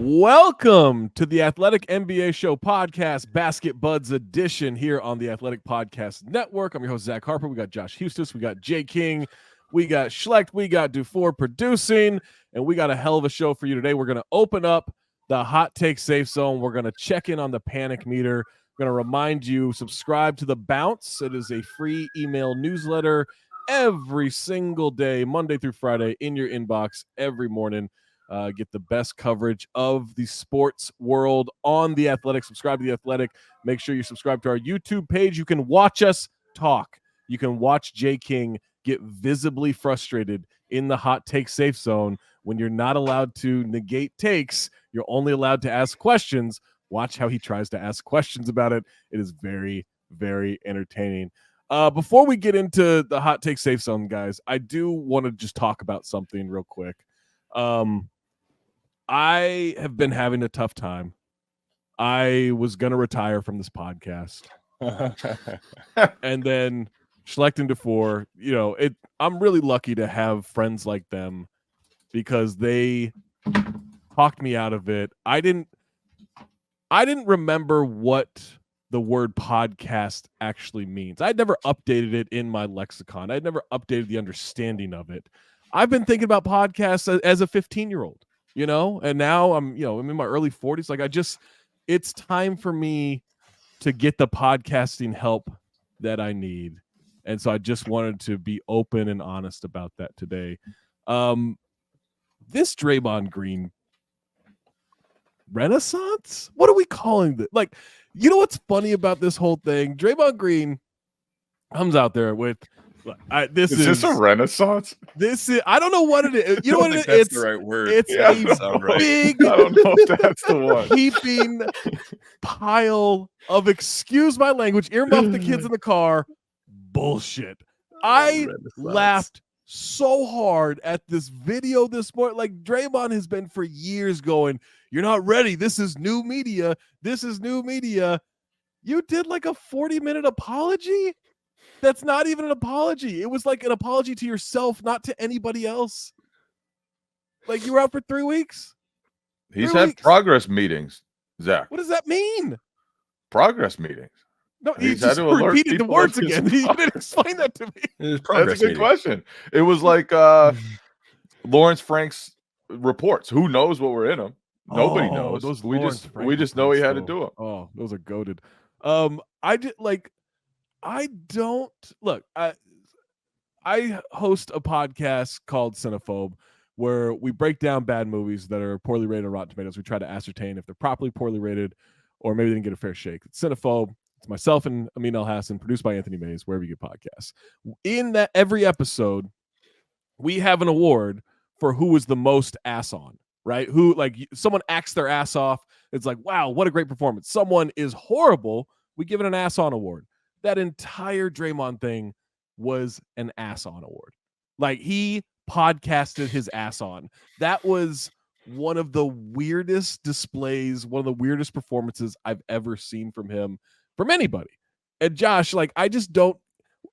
Welcome to the Athletic NBA Show podcast, Basket Buds edition here on the Athletic Podcast Network. I'm your host, Zach Harper. We got Josh Hustis, we got Jay King, we got Schlecht, we got Dufour producing, and we got a hell of a show for you today. We're going to open up the Hot Take Safe Zone. We're going to check in on the panic meter. We're going to remind you, subscribe to The Bounce. It is a free email newsletter every single day, Monday through Friday, in your inbox every morning. Get the best coverage of the sports world on The Athletic. Subscribe to The Athletic. Make sure you subscribe to our YouTube page. You can watch us talk. You can watch Jay King get visibly frustrated in the Hot Take Safe Zone when you're not allowed to negate takes. You're only allowed to ask questions. Watch how he tries to ask questions about it. It is very, very entertaining. Before we get into the Hot Take Safe Zone, guys, I do want to just talk about something real quick. I have been having a tough time. I was going to retire from this podcast. And then Schlecht and Dufour, I'm really lucky to have friends like them because they talked me out of it. I didn't remember what the word podcast actually means. I'd never updated it in my lexicon. I'd never updated the understanding of it. I've been thinking about podcasts as a 15-year-old. And now I'm in my early 40s. It's time for me to get the podcasting help that I need. And so I just wanted to be open and honest about that today. This Draymond Green renaissance? What are we calling this? What's funny about this whole thing? Draymond Green comes out there with, is this a renaissance? I don't know what it is. You know what it is? That's the right word. It's a big, I don't know if that's the one. heaping pile of, excuse my language, earmuff the kids in the car bullshit. I laughed so hard at this video this morning. Draymond has been for years going, "You're not ready. This is new media. This is new media." You did a 40-minute apology? That's not even an apology. It was an apology to yourself, not to anybody else. You were out for 3 weeks. He's had progress meetings, Zach. What does that mean? Progress meetings. No, he just repeated the words again. He didn't explain that to me. That's a good question. It was like Lawrence Frank's reports. Who knows what were in them? Nobody knows. We just know he had to do them. Oh, those are goated. I host a podcast called Cinephobe where we break down bad movies that are poorly rated on Rotten Tomatoes. We try to ascertain if they're properly poorly rated or maybe they didn't get a fair shake. It's Cinephobe. It's myself and Amin El Hassan, produced by Anthony Mays, wherever you get podcasts. In that every episode, we have an award for who was the most ass on, right? Who, someone acts their ass off. It's wow, what a great performance. Someone is horrible. We give it an ass on award. That entire Draymond thing was an ass on award. He podcasted his ass on. That was one of the weirdest displays, one of the weirdest performances I've ever seen from him, from anybody. And Josh, I just don't,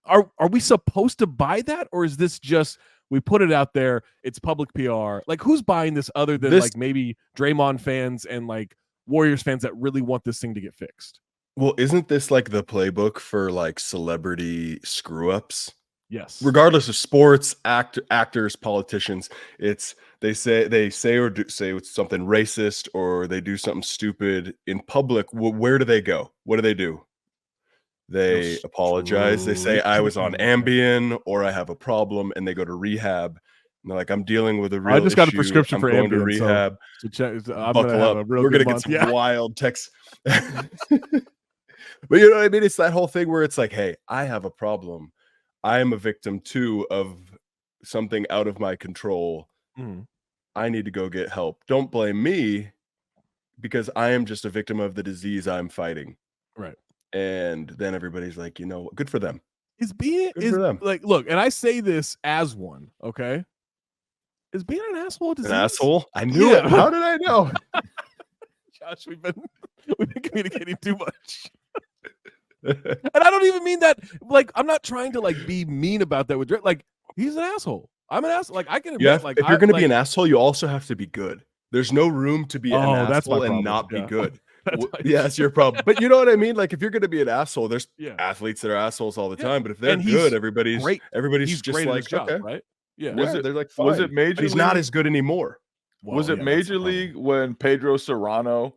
are we supposed to buy that? Or is this just, we put it out there, it's public PR? Who's buying this other than maybe Draymond fans and Warriors fans that really want this thing to get fixed? Well, isn't this the playbook for celebrity screw ups? Yes. Regardless of sports, actors, politicians, they say or say something racist or they do something stupid in public. Where do they go? What do they do? They apologize. They say I was on Ambien or I have a problem, and they go to rehab. And they're I'm dealing with a real issue. I just got a prescription for Ambien. To rehab. I'm buckle up. We're gonna get some wild texts. But you know what I mean? It's that whole thing where it's hey, I have a problem. I am a victim too of something out of my control. I need to go get help. Don't blame me because I am just a victim of the disease I'm fighting. Right. And then everybody's good for them. For them. Look, and I say this as one, okay? Is being an asshole a disease? An asshole? I knew it. How did I know? Josh, we've been communicating too much. And I don't even mean that. I'm not trying to be mean about that with Drake. He's an asshole. I'm an asshole. I can admit. If you're going to be an asshole, you also have to be good. There's no room to be an that's my asshole problem. and not be Yeah. good. Yeah, That's your problem. But you know what I mean? Like if you're going to be an asshole, there's Yeah. athletes that are assholes all the Yeah. time. But if they're And he's good, everybody's great. just great at like, his job, okay, right? Yeah. they're like, fine. Was it Major But he's League? not as good anymore. Was it yeah, that's the Major problem. League when Pedro Serrano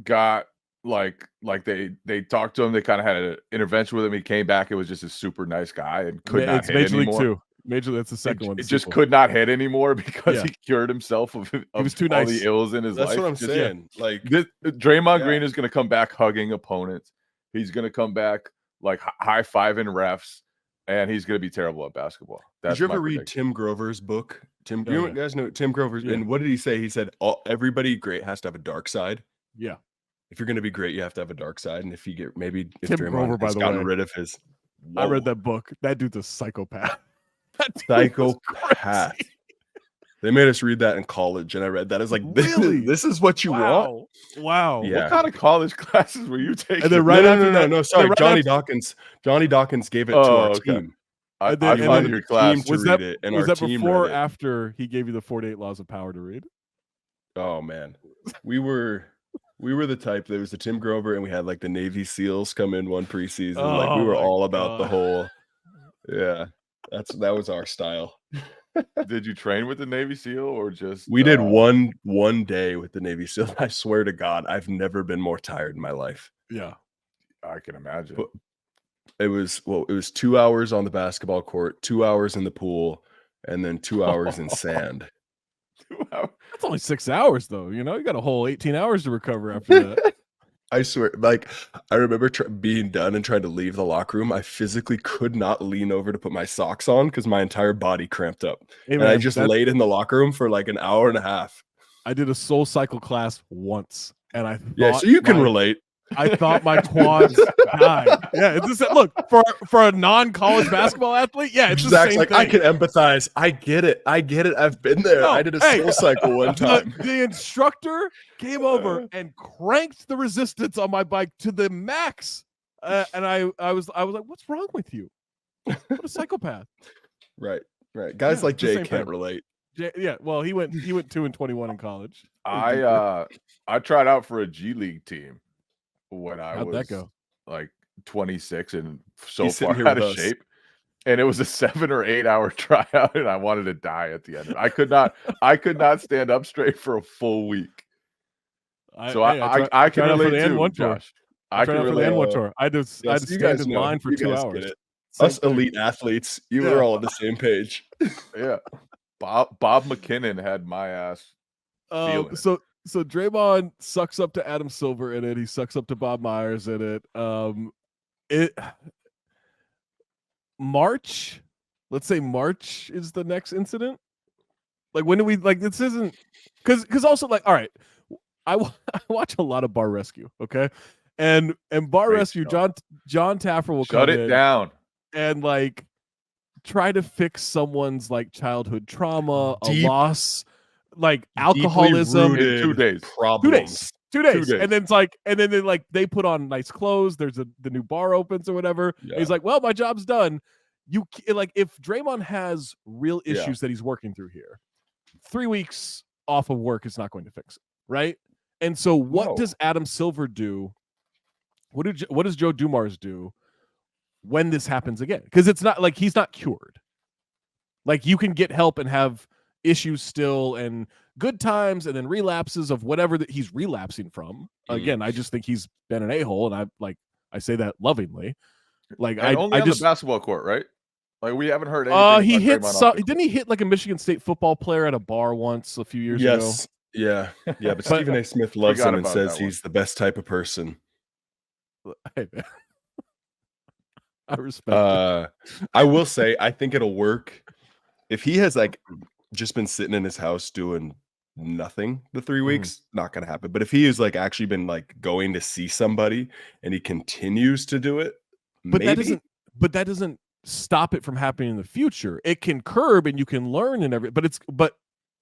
got like they talked to him? They kind of had an intervention with him. He came back. It was just a super nice guy and could not It's hit Major anymore. League 2. Major League, that's the second one. It just could not hit anymore because Yeah. he cured himself of He was too all nice. the ills in his life. That's what I'm Just- saying. Like Draymond Green is going to come back hugging opponents. He's going to come back like high fiving refs, and he's going to be terrible at basketball. Did you ever read Tim Grover's book? You guys know Tim Grover's, and what did he say? He said, everybody great has to have a dark side. Yeah. If you're going to be great, you have to have a dark side. And if you get if Tim Draymond Grover, by has the gotten way, rid of his, I read that book. That dude's a psychopath. Psychopath. They made us read that in college, and I read that. I was like, Really? this is what you want? Wow. Yeah. What kind of college classes were you taking? And then right after that, no, sorry, right Johnny after- Dawkins. Johnny Dawkins gave it to our okay. team. I then- and found then your the class. team to Was read that it, and was our that team before or read it. after he gave you the 48 Laws of Power to read? Oh man, we were the type. There was the Tim Grover, and we had like the Navy SEALs come in one preseason. Like we Oh were my all about the God. whole. Yeah, that was our style. Did you train with the Navy SEAL or just? We did one day with the Navy SEAL. I swear to God, I've never been more tired in my life. Yeah. I can imagine. But it was 2 hours on the basketball court, 2 hours in the pool, and then 2 hours in sand. 2 hours. That's only 6 hours, though. You know, you got a whole 18 hours to recover after that. I swear, like I remember being done and trying to leave the locker room. I physically could not lean over to put my socks on because my entire body cramped up. Hey, And I just laid in the locker room for like an hour and a half. I did a soul cycle class once, and I So you can relate. I thought my quads died. Yeah, it's just look for a non-college basketball athlete. Yeah, it's the Zach's same like, thing. I can empathize. I get it. I've been there. No, I did a hey, soul cycle one time. The instructor came over and cranked the resistance on my bike to the max, and I was like, "What's wrong with you? What a psychopath!" Right. Guys like it's the Jay same can't thing. relate. Yeah, well, he went 2-21 in college. I tried out for a G League team when I How'd was that go? like 26 and so He's sitting far here out with of us. shape. And it was a 7 or 8 hour tryout, and I wanted to die at the end. I could not stand up straight for a full week. I can relate too, Josh. I tried out for the N1 tour. I had to Yes, you stand guys in know. line for You 2 guys hours. get it. Same Us thing. elite athletes, you Yeah. were all on the same page. Yeah. Bob McKinnon had my ass. feeling it. So Draymond sucks up to Adam Silver in it. He sucks up to Bob Myers in it. March, let's say March is the next incident. Like when do we like this isn't because also like all right, I watch a lot of Bar Rescue, okay, and Bar Great Rescue, show. John Taffer will Shut come it in down. and like try to fix someone's like childhood trauma, a Deep- loss, like alcoholism. Deeply rooted 2 days. Problems. 2 days. 2 days. And then it's like, and then they like they put on nice clothes. There's the new bar opens or whatever. Yeah. And he's like, well, my job's done. Like if Draymond has real Yeah. issues that he's working through here, 3 weeks off of work is not going to fix it, right? And so what No. does Adam Silver do? What does Joe Dumars do when this happens again? Because it's not like he's not cured. Like you can get help and have issues still and good times and then relapses of whatever that he's relapsing from. Again, I just think he's been an a-hole, and I say that lovingly. Like And only I on just the basketball court, right? Like we haven't heard anything. he about hit Draymond off some, the didn't he hit like a Michigan State football player at a bar once a few years ago? Yes. Yeah. Yeah. But But- Stephen A. Smith loves Forgot him and about says that one. he's the best type of person. Hey, man. I respect it. I will say, I think it'll work if he has like just been sitting in his house doing nothing the 3 weeks. Not gonna happen. But if he has like actually been like going to see somebody and he continues to do it, But maybe. that doesn't stop it from happening in the future. It can curb and you can learn and but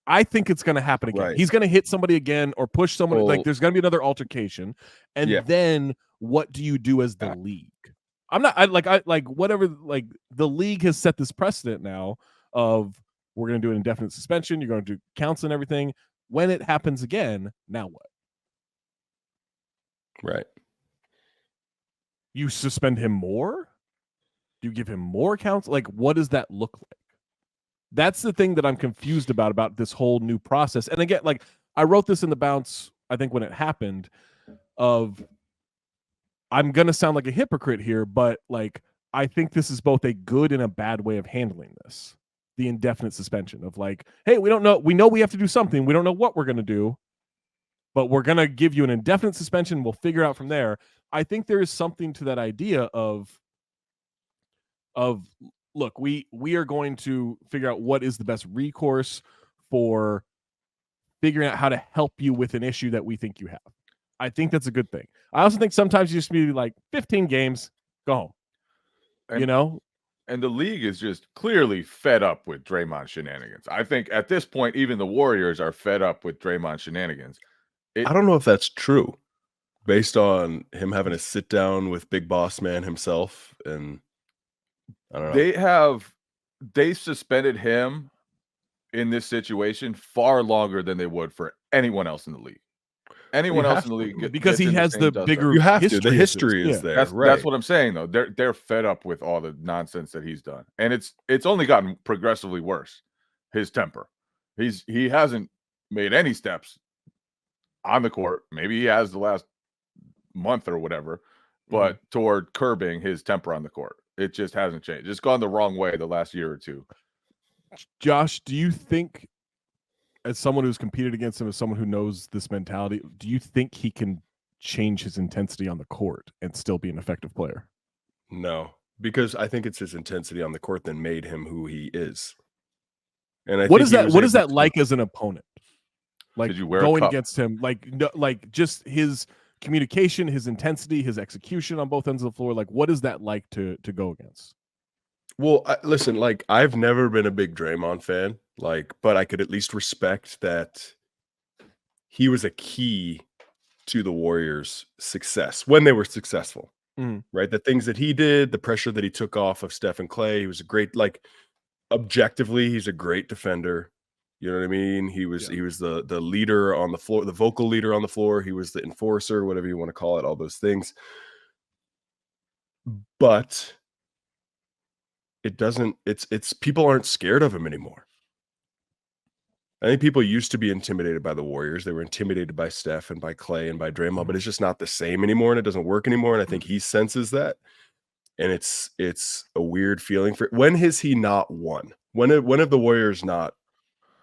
I think it's going to happen again. Right. He's going to hit somebody again or push somebody. Like Well- there's going to be another altercation, and Yeah. then what do you do as the Yeah. league? I like whatever. Like the league has set this precedent now of we're going to do an indefinite suspension. You're going to do counts and everything. when it happens again, now what? Right. You suspend him more? Do you give him more counsel? Like, what does that look like? That's the thing that I'm confused about this whole new process. And again, like, I wrote this in the bounce, I think, when it happened, of I'm going to sound like a hypocrite here, but like, I think this is both a good and a bad way of handling this. The indefinite suspension of like, hey, we don't know. We know we have to do something. We don't know what we're going to do, but we're going to give you an indefinite suspension. We'll figure out from there. I think there is something to that idea of look, we are going to figure out what is the best recourse for figuring out how to help you with an issue that we think you have. I think that's a good thing. I also think sometimes you just be like 15 games, go home. And the league is just clearly fed up with Draymond shenanigans. I think at this point, even the Warriors are fed up with Draymond shenanigans. I don't know if that's true, based on him having to sit down with Big Boss Man himself, and I don't know. They suspended him in this situation far longer than they would for anyone else in the league. Anyone else in the league because he has the bigger. You have to. The history is there. That's what I'm saying, though. They're fed up with all the nonsense that he's done, and it's only gotten progressively worse. His temper. He hasn't made any steps on the court. Maybe he has the last month or whatever, but toward curbing his temper on the court. It just hasn't changed. It's gone the wrong way the last year or two. Josh, do you think, as someone who's competed against him, as someone who knows this mentality, do you think he can change his intensity on the court and still be an effective player? No, because I think it's his intensity on the court that made him who he is. And what is that like as an opponent? Like going against him, like just his communication, his intensity, his execution on both ends of the floor. Like, what is that like to go against? Well, listen, like, I've never been a big Draymond fan, like, but I could at least respect that he was a key to the Warriors' success when they were successful, right? The things that he did, the pressure that he took off of Steph and Clay. He was a great, like, objectively, he's a great defender. You know what I mean? He was the leader on the floor, the vocal leader on the floor. He was the enforcer, whatever you want to call it, all those things. But it doesn't, it's people aren't scared of him anymore. I think people used to be intimidated by the Warriors. They were intimidated by Steph and by Clay and by Draymond, but it's just not the same anymore, and it doesn't work anymore. And I think he senses that. And it's a weird feeling for when has he not won? When have the Warriors not?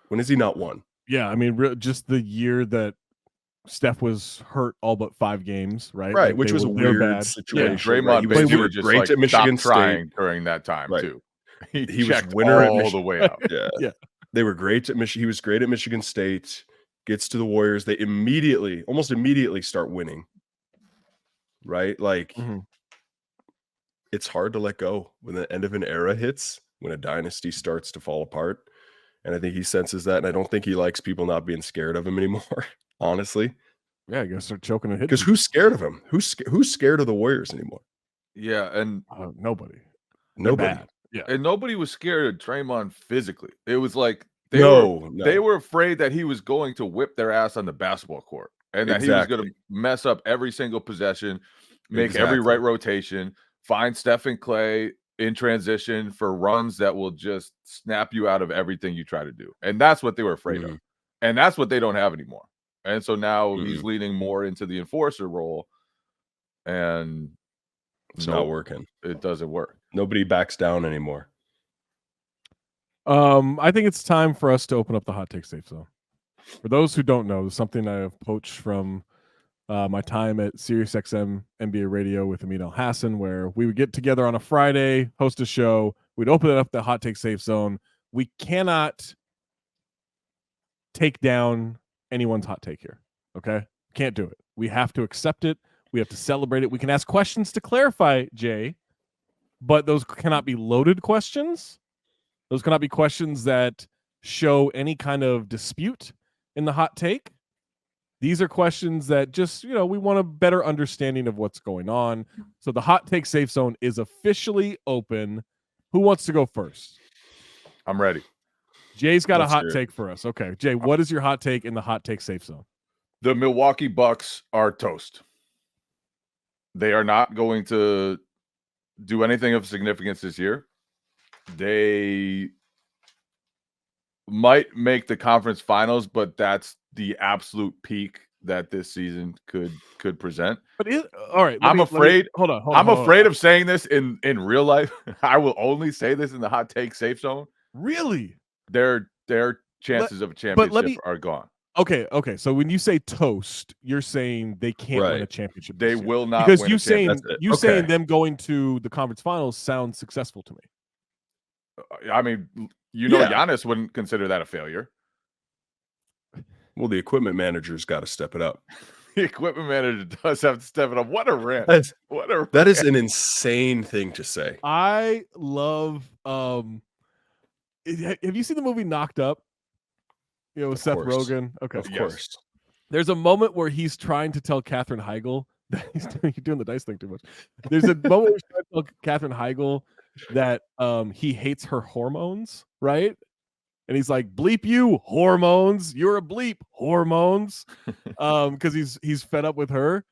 When has he not won? Yeah, I mean, just the year that Steph was hurt all but 5 games, right? Right, like which was a weird situation. Yeah, Draymond right? he was just great like, at Michigan trying State during that time too. He was winner all the way out. Yeah. They were great at Michigan. He was great at Michigan State. Gets to the Warriors, they almost immediately start winning. Right, like it's hard to let go when the end of an era hits, when a dynasty starts to fall apart. And I think he senses that, and I don't think he likes people not being scared of him anymore, honestly. Yeah, I guess start choking and hitting. Because who's scared of him? Who's scared of the Warriors anymore? Yeah, and nobody. Nobody. Yeah, and nobody was scared of Draymond physically. It was like they were afraid that he was going to whip their ass on the basketball court, and that he was going to mess up every single possession, make every right rotation, find Steph and Clay in transition for runs that will just snap you out of everything you try to do. And that's what they were afraid of. And that's what they don't have anymore. And so now he's leaning more into the enforcer role, and it's not working. It doesn't work. Nobody backs down anymore. I think it's time for us to open up the hot take safe zone. For those who don't know, something I have poached from my time at SiriusXM NBA Radio with Amin El Hassan, where we would get together on a Friday, host a show. We'd open up the hot take safe zone. We cannot take down anyone's hot take here. Okay? Can't do it. We have to accept it. We have to celebrate it. We can ask questions to clarify, Jay, but those cannot be loaded questions. Those cannot be questions that show any kind of dispute in the hot take. These are questions that just, we want a better understanding of what's going on. So the hot take safe zone is officially open. Who wants to go first? I'm ready. Jay's got a hot take for us. Okay, Jay, what is your hot take in the hot take safe zone? The Milwaukee Bucks are toast. They are not going to do anything of significance this year. They might make the conference finals, but that's the absolute peak that this season could present. But all right, I'm afraid. Hold on. I'm afraid of saying this in real life. I will only say this in the hot take safe zone. Really? Their chances of a championship are gone. Okay. So when you say toast, you're saying they can't win a championship. They will not, because you saying them going to the conference finals sounds successful to me. I mean, Giannis wouldn't consider that a failure. Well, the equipment manager's got to step it up. The equipment manager does have to step it up. What a rant! That is an insane thing to say. I love. Have you seen the movie Knocked Up? With Seth Rogen. Okay, of course. There's a moment where he's trying to tell Katherine Heigl that you're doing the dice thing too much. There's a moment where he's trying to tell Katherine Heigl that he hates her hormones, right? And he's like, "Bleep you, hormones! You're a bleep, hormones!" Because he's fed up with her.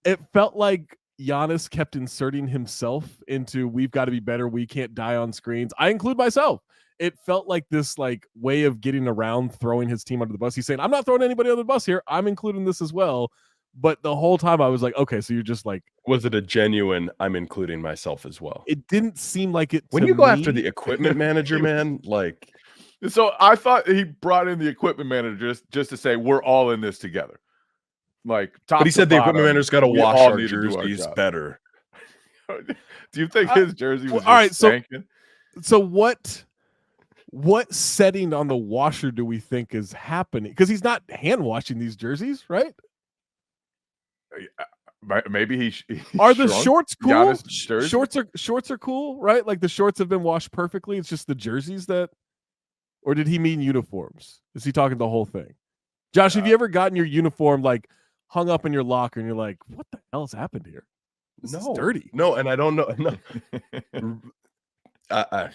It felt like Giannis kept inserting himself into "We've got to be better. We can't die on screens." I include myself. It felt like this way of getting around throwing his team under the bus. He's saying, "I'm not throwing anybody under the bus here. I'm including this as well." But the whole time I was like, okay, so you're just like, was it a genuine I'm including myself as well? It didn't seem like it. When you go after the equipment manager, man, like. So I thought he brought in the equipment manager just to say we're all in this together. Like, but he said the equipment manager's got to wash our jerseys better. Do you think his jersey was all right? stinking? So what setting on the washer do we think is happening? Because he's not hand washing these jerseys, right? Maybe he are the shorts cool? Shorts are cool, right? Like the shorts have been washed perfectly. It's just the jerseys that, or did he mean uniforms? Is he talking the whole thing? Josh, have you ever gotten your uniform hung up in your locker and you're like, what the hell's happened here? This is dirty. No, and I don't know. No. I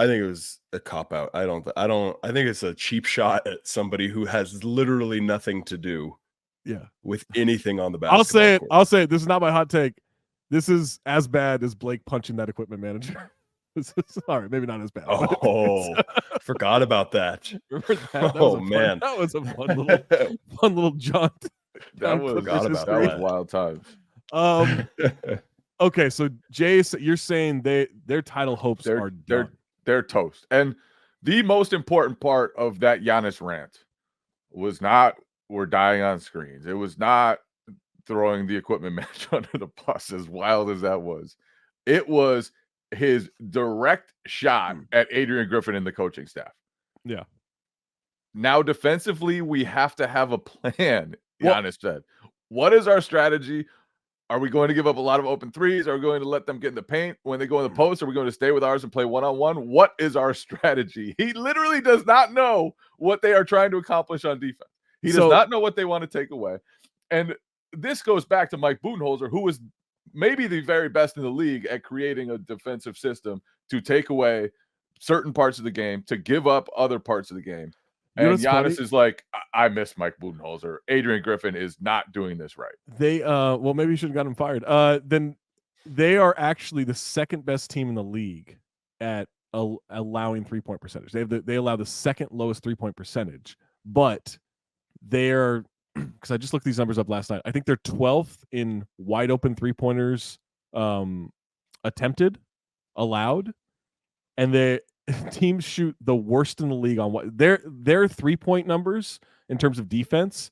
think it was a cop out. I think it's a cheap shot at somebody who has literally nothing to do with anything on the basketball court. I'll say it. This is not my hot take. This is as bad as Blake punching that equipment manager. All right, maybe not as bad. Oh, forgot about that. Remember that? Man, that was a fun little jaunt. That was wild times. Okay, so Jay, you're saying their title hopes are done. They're toast. And the most important part of that Giannis rant was not we're dying on screens. It was not throwing the equipment manager under the bus, as wild as that was. It was his direct shot at Adrian Griffin and the coaching staff. Yeah. Now, defensively, we have to have a plan, Giannis said. What is our strategy? Are we going to give up a lot of open threes? Are we going to let them get in the paint when they go in the post? Are we going to stay with ours and play one-on-one? What is our strategy? He literally does not know what they are trying to accomplish on defense. He does not know what they want to take away. And this goes back to Mike Budenholzer, who was maybe the very best in the league at creating a defensive system to take away certain parts of the game, to give up other parts of the game. And Giannis is like, I miss Mike Budenholzer. Adrian Griffin is not doing this right. They maybe you should have got him fired. Then they are actually the second best team in the league at allowing 3-point percentage. They allow the second lowest 3-point percentage, but they're, because I just looked these numbers up last night. I think they're 12th in wide open 3-pointers attempted, allowed, and they teams shoot the worst in the league on what their 3-point numbers in terms of defense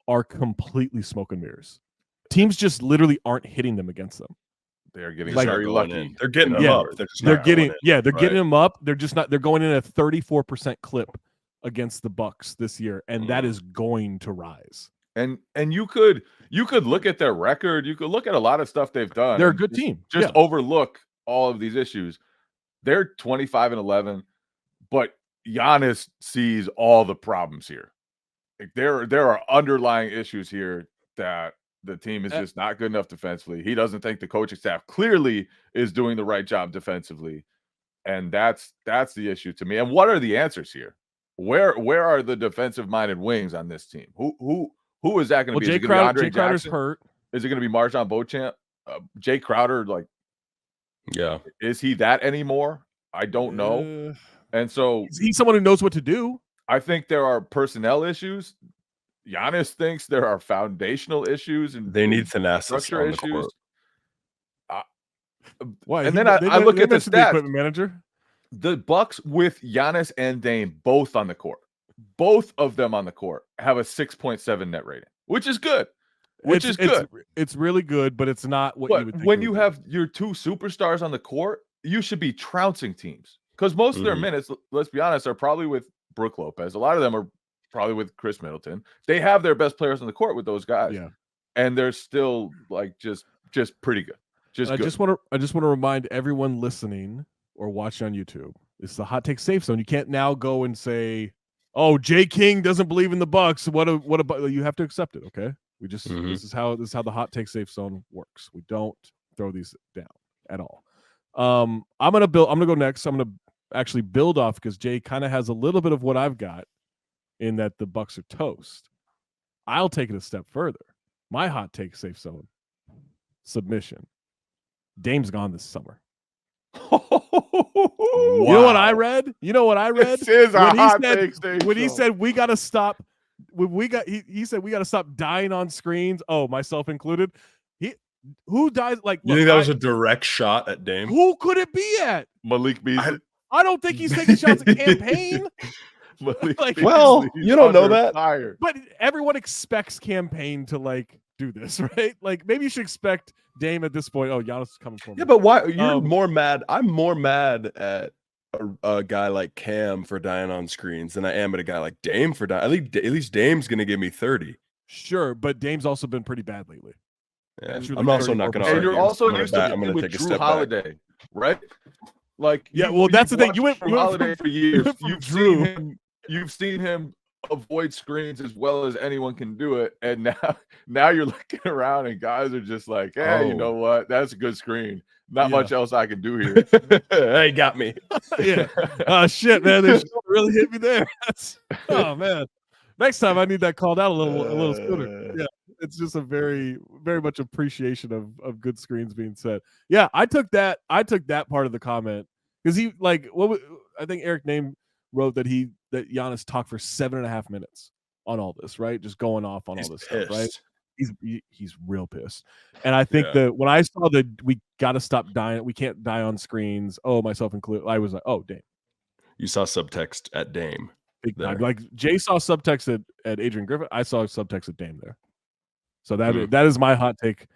are completely smoke and mirrors. Teams just literally aren't hitting them against them. They're getting very lucky. They're getting them up. They're getting them up. They're just not. They're going in at a 34% clip against the Bucks this year, and that is going to rise. And you could look at their record. You could look at a lot of stuff they've done. They're a good team. Just overlook all of these issues. They're 25-11, but Giannis sees all the problems here. Like there are underlying issues here that the team is just not good enough defensively. He doesn't think the coaching staff clearly is doing the right job defensively, and that's the issue to me. And what are the answers here? Where are the defensive-minded wings on this team? Who is that going to be? Jay Crowder's hurt. Is it going to be Marjon Beauchamp? Jay Crowder, is he that anymore? I don't know. And so he's someone who knows what to do. I think there are personnel issues. Giannis thinks there are foundational issues, and they need Thanasis structure issues. Why? And then I look at the stats. The equipment manager. The Bucks with Giannis and Dame both on the court. Both of them on the court have a 6.7 net rating, which is good. It's really good, but it's not what you would think. When you have your two superstars on the court, you should be trouncing teams because most of their minutes, let's be honest, are probably with Brook Lopez. A lot of them are probably with Chris Middleton. They have their best players on the court with those guys. Yeah. And they're still just pretty good. I just want to remind everyone listening or watching on YouTube, it's the hot take safe zone. You can't now go and say, "Oh, Jay King doesn't believe in the Bucks." What about you? Have to accept it, okay? We just this is how the hot take safe zone works. We don't throw these down at all. I'm gonna go next. I'm gonna actually build off because Jay kind of has a little bit of what I've got in that the Bucks are toast. I'll take it a step further. My hot take safe zone submission. Dame's gone this summer. Wow. You know what I read? This is a hot take safe when he said we got to stop. He said we got to stop dying on screens. Oh, myself included. Who dies? Like, you think that was a direct shot at Dame? Who could it be at? Malik Beasley. I don't think he's taking shots at campaign. Well, you don't know that. Fire. But everyone expects campaign to do this, right? Maybe you should expect Dame at this point. Oh, Giannis is coming for me. Yeah, but why? You're more mad. I'm more mad at a guy like Cam for dying on screens than I am at a guy like Dame for dying. At least Dame's going to give me 30. Sure, but Dame's also been pretty bad lately. Yeah, I'm also not going to. And you're also used to with Drew Holiday, right? That's the thing. You went Holiday for years. You've seen him avoid screens as well as anyone can do it, and now you're looking around and guys are just like, hey, you know what? That's a good screen. Not much else I can do here. Hey, got me. Yeah. Shit, man. They really hit me there. Oh man. Next time I need that called out a little sooner. Yeah. It's just a very, very much appreciation of good screens being set. Yeah, I took that part of the comment because I think Eric Name wrote that Giannis talked for 7.5 minutes on all this, right? Just going off on all this stuff, right? He's real pissed. And I think that when I saw that we got to stop dying, we can't die on screens. Oh, myself included. I was like, oh, Dame. You saw subtext at Dame. Like Jay saw subtext at Adrian Griffin. I saw subtext at Dame there. So that is my hot take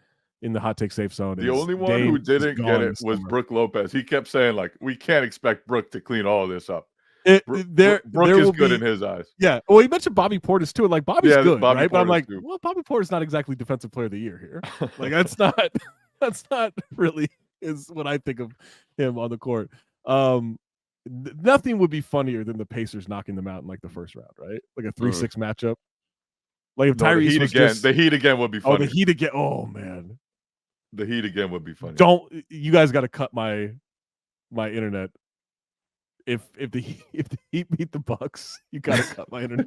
in the hot take safe zone. The only one who didn't get it was Brook Lopez. He kept saying we can't expect Brook to clean all this up. Brook is good in his eyes. Yeah. Well, you mentioned Bobby Portis too. And Bobby's good, right? But I'm like, too. Well, Bobby Portis not exactly defensive player of the year here. That's not really is what I think of him on the court. Nothing would be funnier than the Pacers knocking them out in the first round, right? Like a 3-6 matchup. If Tyrese the Heat again would be funny. Oh, the Heat again. Oh man. The Heat again would be funny. You guys got to cut my internet. If the Heat beat the Bucks, you got to cut my internet.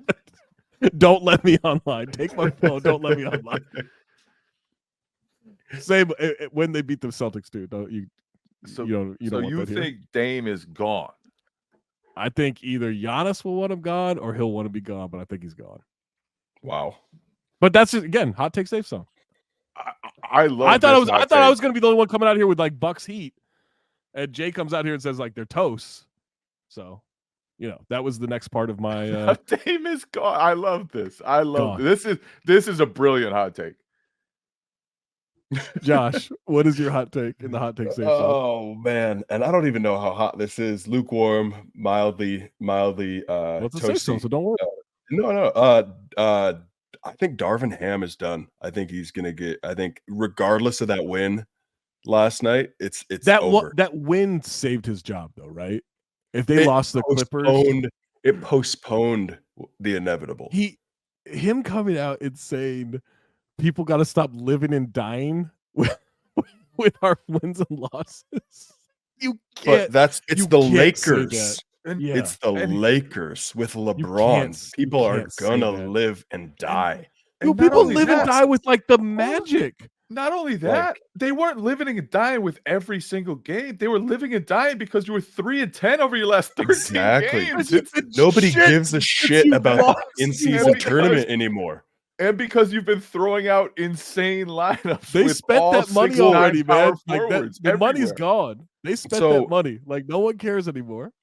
Don't let me online. Take my phone. Don't let me online. Same when they beat the Celtics too. Don't you? You think Dame is gone? I think either Giannis will want him gone or he'll want to be gone, but I think he's gone. Wow. But that's just, again, hot take safe zone. I thought I was going to be the only one coming out here with Bucks Heat, and Jay comes out here and says they're toast. So, that was the next part of my. Dame is gone. I love this. This is a brilliant hot take. Josh, what is your hot take in the hot take safe zone? Oh man, and I don't even know how hot this is. Lukewarm, mildly. It's a safe zone, so don't worry. No. I think Darvin Ham is done. I think he's gonna get. I think regardless of that win last night, it's over. That win saved his job, though, right? If they lost the Clippers, it postponed the inevitable. Him coming out and saying people got to stop living and dying with our wins and losses. You can't. But it's the Lakers. It's the Lakers with LeBron. People are gonna live and die. And people live and die with like the Magic. Not only that, they weren't living and dying with every single game. They were living and dying because you were 3-10 over your last 13 games. Nobody gives a shit about the in-season tournament anymore. And because you've been throwing out insane lineups. They spent that money already, man. Like the money's gone. They spent that money. Like no one cares anymore.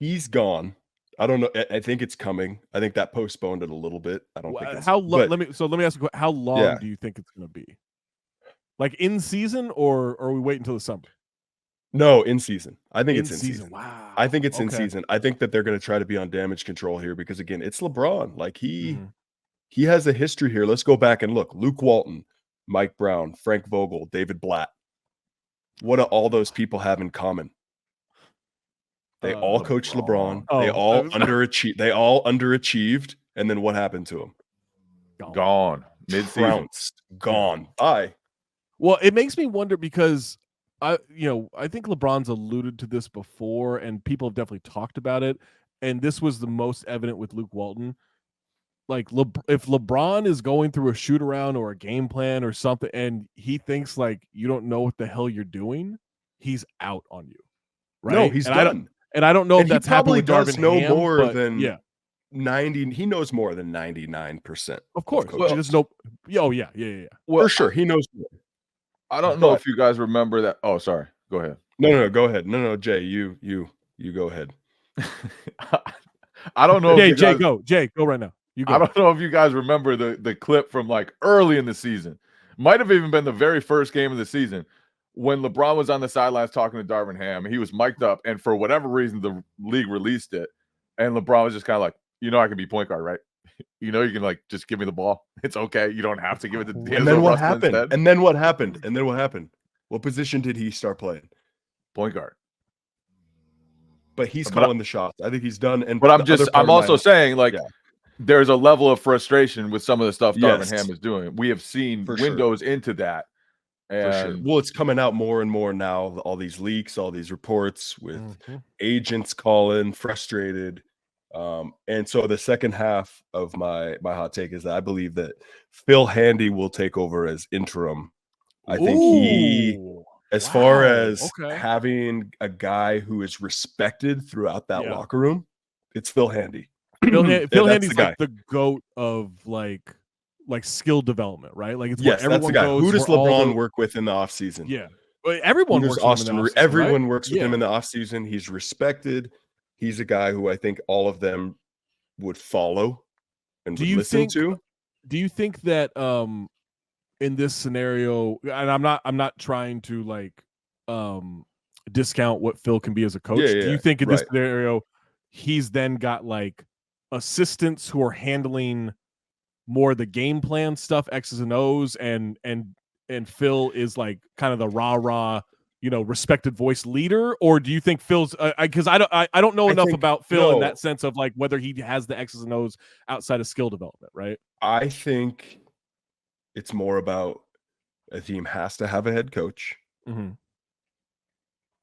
He's gone. I don't know. I think it's coming. I think that postponed it a little bit. I don't think it's how long. Let me ask you, how long do you think it's going to be? Like in season, or are we wait until the summer? No, in season. I think it's in season. Wow. I think it's in season. I think that they're going to try to be on damage control here because again, it's LeBron. Like he has a history here. Let's go back and look. Luke Walton, Mike Brown, Frank Vogel, David Blatt. What do all those people have in common? They all coached LeBron. They all underachieved. They all underachieved. And then what happened to them? Gone. Mid-season. Gone. Bye. Well, it makes me wonder because I think LeBron's alluded to this before, and people have definitely talked about it. And this was the most evident with Luke Walton. Like, if LeBron is going through a shoot around or a game plan or something, and he thinks like you don't know what the hell you're doing, he's out on you. Right? No, he's done. I don't know if that's happened with Darvin Ham, more than 90. He knows more than 99%. Of course. Well, just know. Oh yeah. Well, for sure, he knows more. I don't know if you guys remember that. Oh, sorry. Go ahead. No, go ahead. No, Jay, you go ahead. I don't know. Jay, go right now. You go. I don't know if you guys remember the clip from like early in the season. Might have even been the very first game of the season when LeBron was on the sidelines talking to Darvin Ham. He was mic'd up, and for whatever reason, the league released it. And LeBron was just kind of like, I can be point guard, right? You can like just give me the ball. It's okay. You don't have to give it to D'Angelo. And then what happened? And then what happened? What position did he start playing? Point guard. But he's calling the shots. I think he's done. But I'm also saying like there's a level of frustration with some of the stuff Darvin Ham is doing. We have seen windows into that. And well, it's coming out more and more now. All these leaks, all these reports with agents calling, frustrated. And so the second half of my hot take is that I believe that Phil Handy will take over as interim. I think as far as having a guy who is respected throughout that locker room, it's Phil Handy. Phil Handy's like the GOAT of like skill development, right? Like it's where everyone goes. Who does LeBron work with in the offseason? Yeah. Everyone works with him in the offseason, everyone works with him in the offseason. He's respected. He's a guy who I think all of them would follow and would listen to. Do you think that in this scenario, and I'm not trying to like discount what Phil can be as a coach. Do you think in this scenario he's then got like assistants who are handling more the game plan stuff, X's and O's, and Phil is like kind of the rah-rah, respected voice leader? Or do you think Phil's because I don't know enough about Phil in that sense of like whether he has the X's and O's outside of skill development, right? I think it's more about a team has to have a head coach. And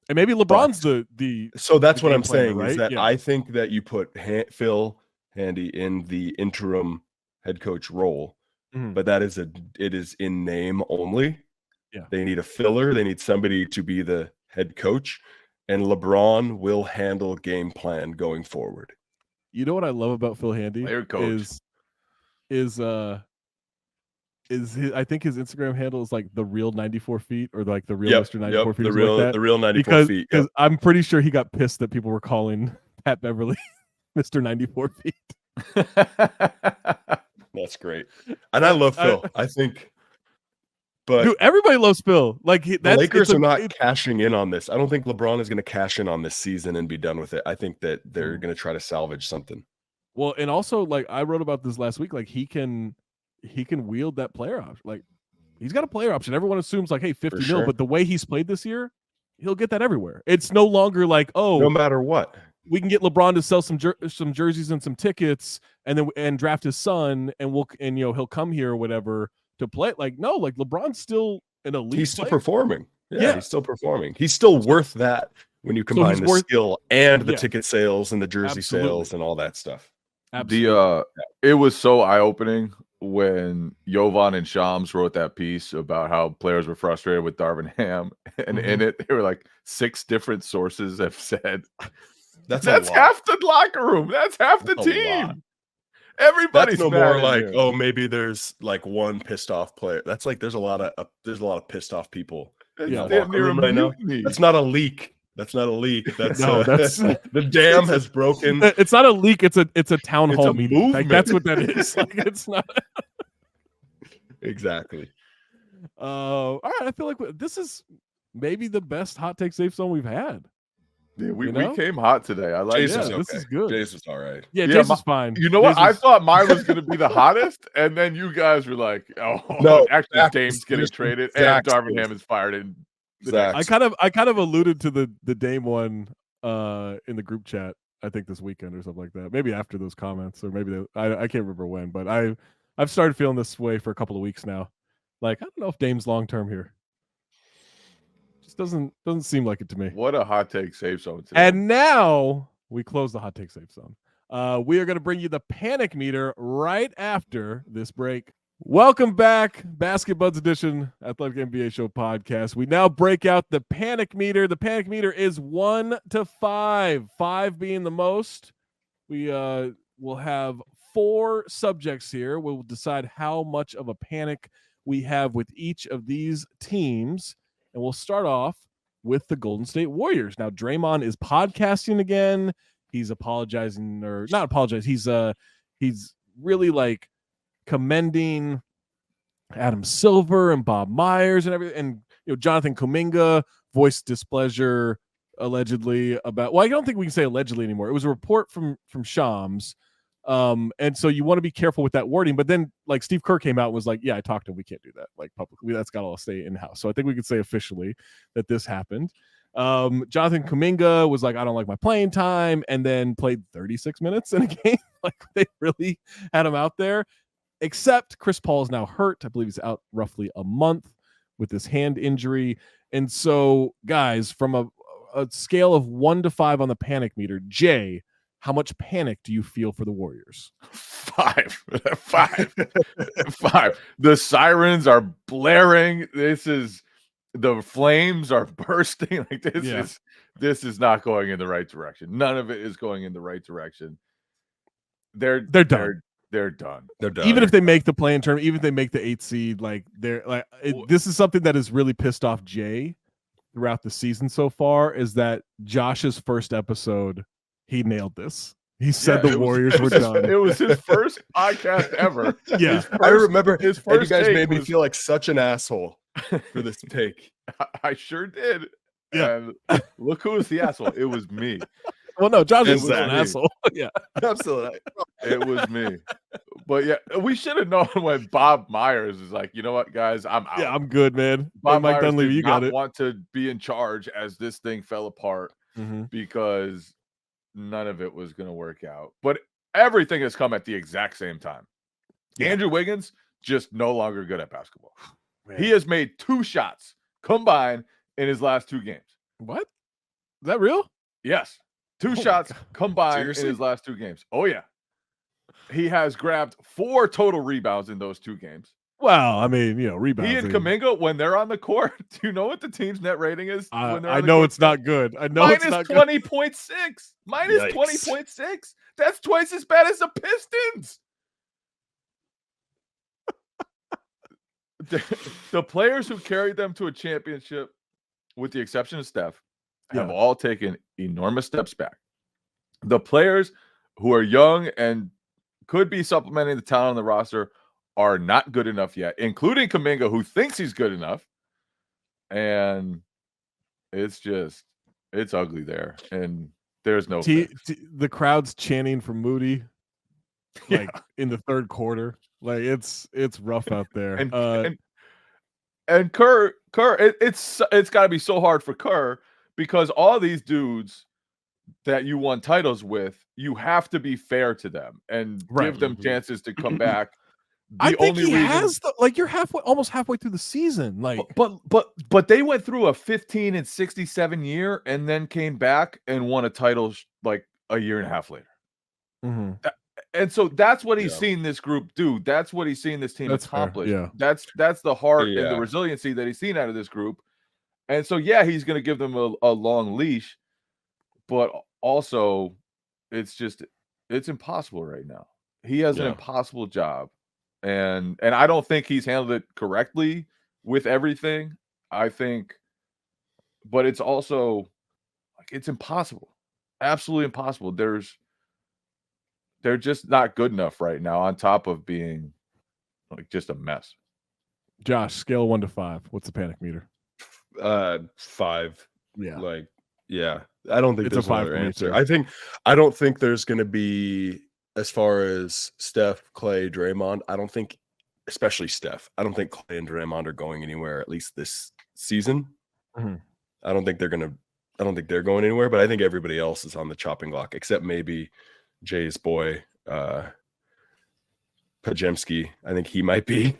maybe LeBron's the so that's the what I'm planner, saying, right? is that I think that you put Phil Handy in the interim head coach role, but it is in name only. Yeah, they need a filler. They need somebody to be the head coach, and LeBron will handle game plan going forward. You know what I love about Phil Handy is I think his Instagram handle is like the real 94 feet or like the real Mr. 94 feet. The real 94 feet. Because I'm pretty sure he got pissed that people were calling Pat Beverly Mr. 94 feet. That's great. And I love Phil. I think, but dude, everybody loves Phil. Like the Lakers are not cashing in on this. I don't think LeBron is going to cash in on this season and be done with it. I think that they're going to try to salvage something. Well, and also like I wrote about this last week, like he can wield that player option. Like he's got a player option. Everyone assumes like, hey, 50 mil, but the way he's played this year, he'll get that everywhere. It's no longer like, no matter what, we can get LeBron to sell some jerseys and some tickets, and draft his son, and he'll come here or whatever to play. Like no, like LeBron's still an elite. He's still performing. Yeah, he's still performing. He's still worth that When you combine the skill and the Yeah. ticket sales and the jersey Absolutely. sales and all that stuff. Absolutely. It was so eye-opening when Jovan and Shams wrote that piece about how players were frustrated with Darvin Ham, and in it they were like 6 different sources have said that's half the locker room. That's half the team. Everybody's no more like, here. oh, maybe there's like one pissed off player. That's like there's a lot of pissed off people. Yeah, right now. That's not a leak. That's not a leak. That's that's the dam has broken. It's not a leak. It's a town hall meeting. Movement. Like, that's what that is. Like, it's not exactly. All right. I feel like this is maybe the best hot take safe zone we've had. Yeah, we came hot today. I like Jace it. Okay. This is good. Jace was all right. Yeah, Jace was fine. You know what? I thought mine was going to be the hottest, and then you guys were like, "Oh, no, actually, Dame's getting traded, and Darvin Ham is fired." And I kind of alluded to the Dame one in the group chat. I think this weekend or something like that. Maybe after those comments, or maybe I can't remember when. But I've started feeling this way for a couple of weeks now. Like, I don't know if Dame's long term here. Just doesn't seem like it to me. What a hot take safe zone today. And now we close the hot take safe zone. We are going to bring you the panic meter right after this break. Welcome back, Basket Buds Edition, Athletic NBA Show podcast. We now break out the panic meter. The panic meter is 1 to 5, 5 being the most. We will have 4 subjects here. We'll decide how much of a panic we have with each of these teams. And we'll start off with the Golden State Warriors. Now, Draymond is podcasting again. He's apologizing, or not apologizing. He's really like commending Adam Silver and Bob Myers and everything. And Jonathan Kuminga voiced displeasure allegedly about. Well, I don't think we can say allegedly anymore. It was a report from Shams. And so you want to be careful with that wording, but then like Steve Kerr came out and was like, yeah, I talked to him. We can't do that like publicly. That's got to all stay in house. So I think we could say officially that this happened. Jonathan Kuminga was like, I don't like my playing time, and then played 36 minutes in a game. Like, they really had him out there, except Chris Paul is now hurt. I believe he's out roughly a month with this hand injury. And so, guys, from a scale of 1 to 5 on the panic meter, Jay, how much panic do you feel for the Warriors? 5. 5. 5. The sirens are blaring. The flames are bursting. Like, this is not going in the right direction. None of it is going in the right direction. They're done. They're done. They're done. Even if they make the play-in tournament, even if they make the 8th seed, like this is something that has really pissed off Jay throughout the season so far, is that Josh's first episode, he nailed this. He said the Warriors were done. It was his first podcast ever. Yeah. I remember his first. And you guys made me feel like such an asshole for this take. I sure did. Yeah. And look who was the asshole. It was me. Well, no, Josh was an asshole. Yeah. Absolutely. It was me. But yeah, we should have known when Bob Myers is like, you know what, guys, I'm out. Yeah, I'm good, man. Bob Mike Myers Dunleavy, did you got not it. want to be in charge as this thing fell apart because none of it was going to work out. But everything has come at the exact same time. Yeah. Andrew Wiggins, just no longer good at basketball. Man. He has made 2 shots combined in his last 2 games. What? Is that real? Yes. 2 shots combined in his last 2 games. Oh, yeah. He has grabbed 4 total rebounds in those 2 games. Well, I mean, rebounds. He and Kuminga, when they're on the court, do you know what the team's net rating is? I know it's not good. I know it's not good. -20.6. -20.6. That's twice as bad as the Pistons. The players who carried them to a championship, with the exception of Steph, have all taken enormous steps back. The players who are young and could be supplementing the talent on the roster are not good enough yet, including Kuminga, who thinks he's good enough. And it's ugly there. And there's no the crowd's chanting for Moody in the 3rd quarter. Like, it's rough out there. And Kerr, it's got to be so hard for Kerr, because all these dudes that you won titles with, you have to be fair to them and give them chances to come back. I think he has you're almost halfway through the season. But they went through a 15 and 67 year and then came back and won a title like a year and a half later. Mm-hmm. And so that's what he's seen this group do. That's what he's seen this team accomplish. Yeah. That's the heart and the resiliency that he's seen out of this group. And so, he's going to give them a long leash, but also it's impossible right now. He has an impossible job. And I don't think he's handled it correctly with everything. I think, but it's also it's impossible. Absolutely impossible. They're just not good enough right now, on top of being just a mess. Josh, scale 1 to 5. What's the panic meter? 5. Yeah. I don't think there's another answer. I don't think there's going to be, as far as Steph, Clay, Draymond, I don't think, especially Steph, I don't think Clay and Draymond are going anywhere, at least this season. Mm-hmm. I don't think they're going anywhere, but I think everybody else is on the chopping block, except maybe Jay's boy, Pajemski. I think he might be.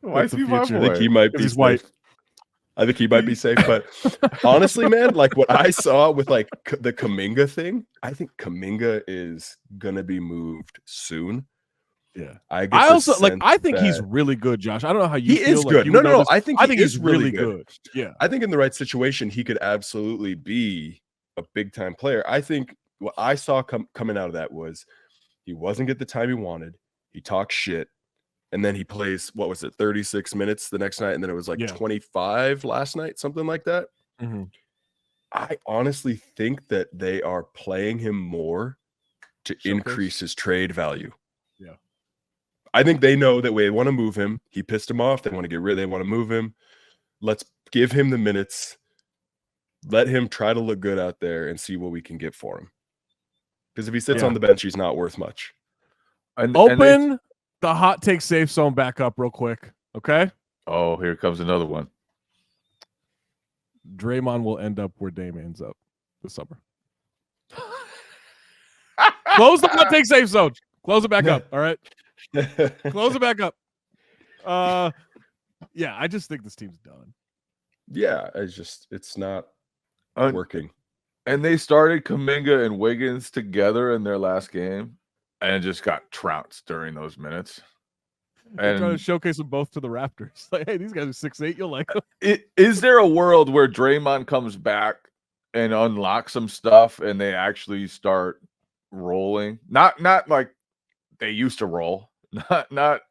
Why is he my boy? I think he might be. He's white. I think he might be safe, but honestly, man, what I saw with the Kuminga thing, I think Kuminga is gonna be moved soon. Yeah, I think he's really good, Josh. I don't know how you feel. He is good. No. I think he's really good. Yeah, I think in the right situation, he could absolutely be a big time player. I think what I saw coming out of that was he wasn't getting the time he wanted. He talked shit. And then he plays, 36 minutes the next night. And then it was 25 last night, something like that. Mm-hmm. I honestly think that they are playing him more to increase his trade value. Yeah. I think they know that they want to move him. He pissed him off. They want to move him. Let's give him the minutes. Let him try to look good out there and see what we can get for him. Because if he sits on the bench, he's not worth much. Open the hot take safe zone back up real quick. Okay. Oh, here comes another one. Draymond will end up where Dame ends up this summer. Close the hot take safe zone. Close it back up. All right. Close it back up. I just think this team's done. Yeah, it's not working. And they started Kuminga and Wiggins together in their last game. And just got trounced during those minutes. And trying to showcase them both to the Raptors. Hey, these guys are 6'8". You'll like them. Is there a world where Draymond comes back and unlocks some stuff and they actually start rolling? Not like they used to roll. Not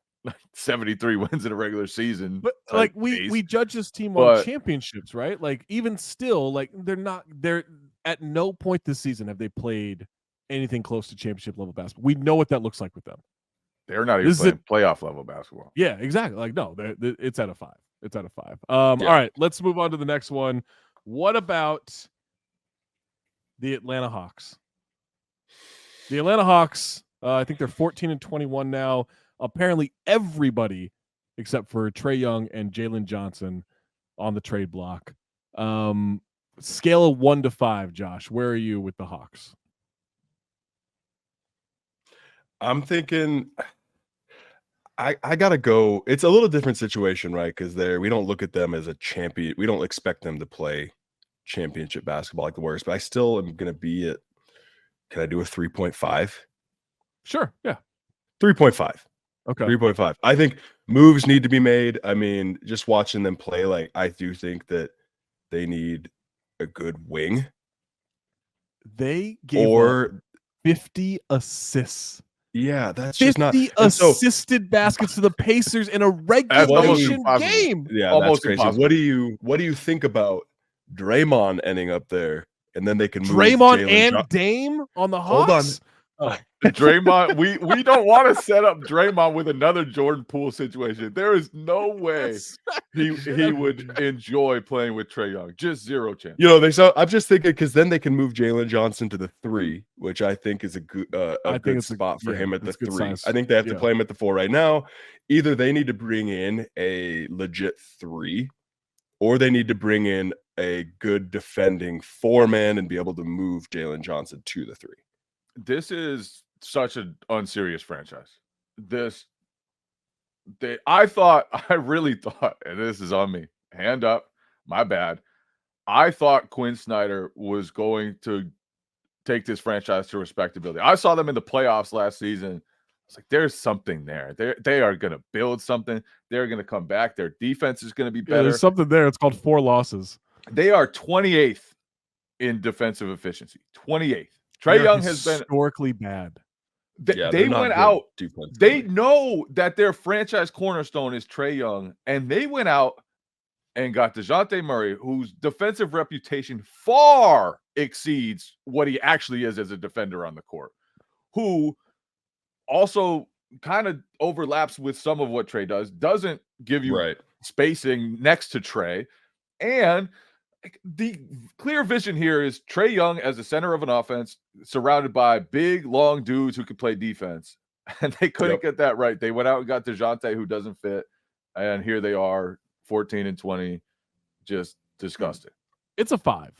73 wins in a regular season. But we judge this team on championships, right? Even still, they're at no point this season have they played anything close to championship level basketball. We know what that looks like with them. They're not even playing playoff level basketball. Yeah, exactly. No, it's at a 5. It's at a 5. All right, let's move on to the next one. What about the Atlanta Hawks? The Atlanta Hawks, I think they're 14-21 now. Apparently everybody except for Trae Young and Jalen Johnson on the trade block. Scale of 1 to 5, Josh. Where are you with the Hawks? I'm thinking I gotta go. It's a little different situation, right? Because we don't look at them as a champion. We don't expect them to play championship basketball like the Warriors, but I still am gonna be at, can I do a 3.5? Sure. Yeah. 3.5. Okay. 3.5. I think moves need to be made. I mean, just watching them play, I do think that they need a good wing. They gave 50 assists. Yeah, that's just not 50 assisted baskets to the Pacers in a regulation game. Yeah, almost that's crazy. Impossible. What do you think about Draymond ending up there, and then they can move Draymond and Dame on the Hawks? Hold on. Draymond, we don't want to set up Draymond with another Jordan Poole situation. There is no way he would enjoy playing with Trae Young. Just zero chance. I'm just thinking because then they can move Jalen Johnson to the 3, which I think is a good spot for him at the 3. Size. I think they have to play him at the 4 right now. Either they need to bring in a legit 3, or they need to bring in a good defending 4-man and be able to move Jalen Johnson to the 3. This is such an unserious franchise. I really thought, and this is on me, hand up, my bad. I thought Quinn Snyder was going to take this franchise to respectability. I saw them in the playoffs last season. It's like, there's something there. They are going to build something. They're going to come back. Their defense is going to be better. There's something there. It's called 4 losses. They are 28th in defensive efficiency. 28th. Trae Young has been historically bad. They went out. They know that their franchise cornerstone is Trae Young, and they went out and got DeJounte Murray, whose defensive reputation far exceeds what he actually is as a defender on the court, who also kind of overlaps with some of what Trae does, doesn't give you spacing next to Trae. And the clear vision here is Trae Young as the center of an offense surrounded by big, long dudes who can play defense. And they couldn't get that right. They went out and got DeJounte, who doesn't fit. And here they are, 14-20, just disgusting. It's a 5.